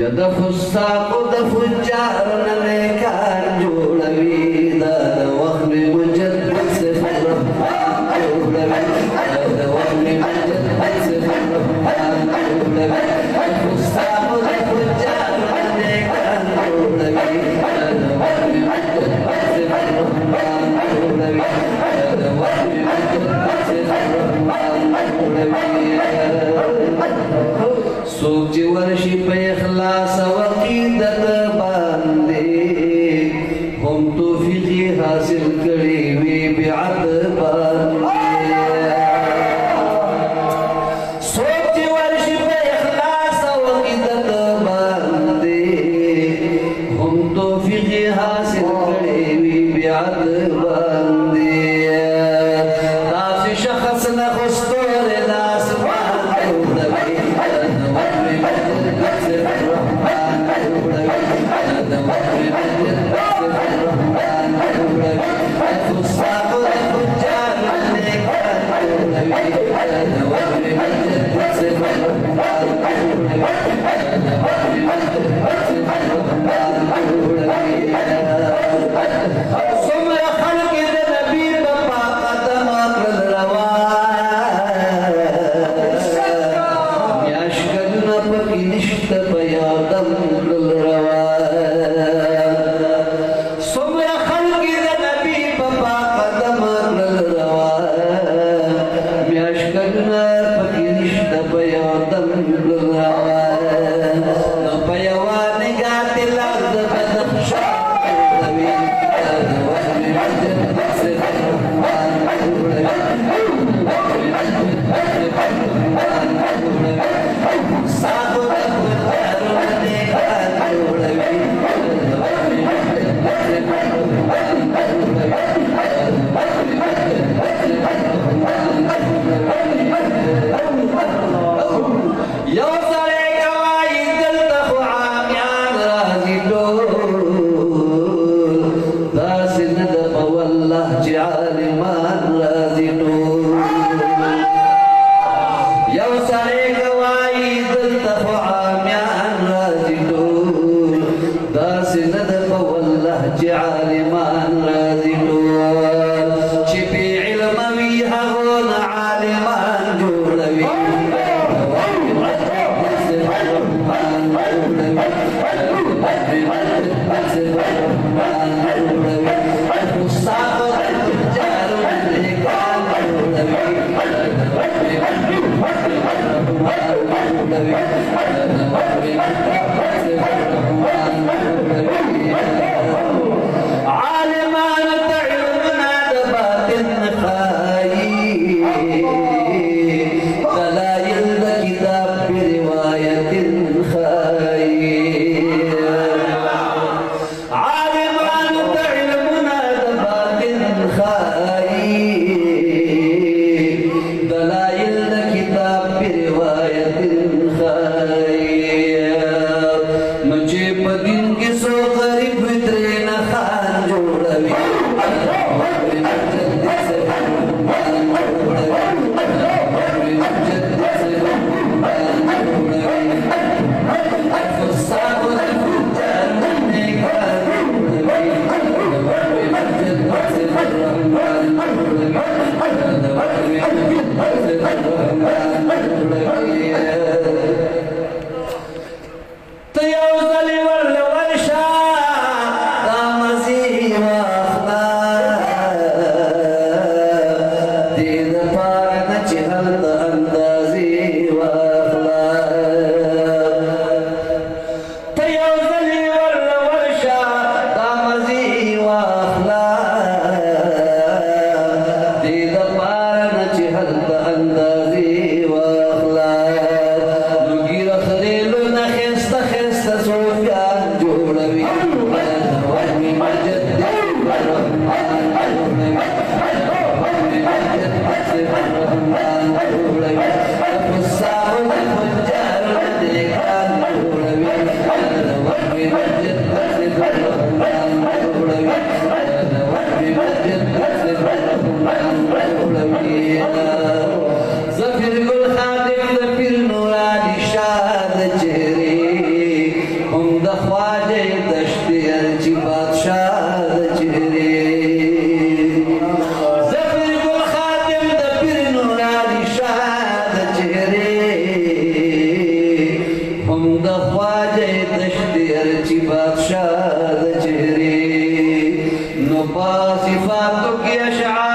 د فساقو د فجارو نه نیکان جوړوي دا د وخت مجدد صفت رحمان جوړوي دا د وخت مجدد صفت رحمان جوړوي د فساقو د فجارو نه نیکان جوړوي دا د وخت مجدد صفت رحمان جوړوي دا د وخت مجدد صفت رحمان جوړوي څوک چې ورشي په اخلاص او عقیدت باندې هم توفیق حاصل کړي وي بیعت باندې څوک چې ورشي په اخلاص او عقیدت باندې هم توفیق حاصل کړي وي بیعت باندې داسې شخص نه خو ستوری د اسمان جوړوي خواجه دشتیر چی بادشاہ چهره زفر گل خاتم د پیر نورانی شاه چهره هم د خواجه دشتیر چی بادشاہ چهره نو پا صفاتو کی اشعار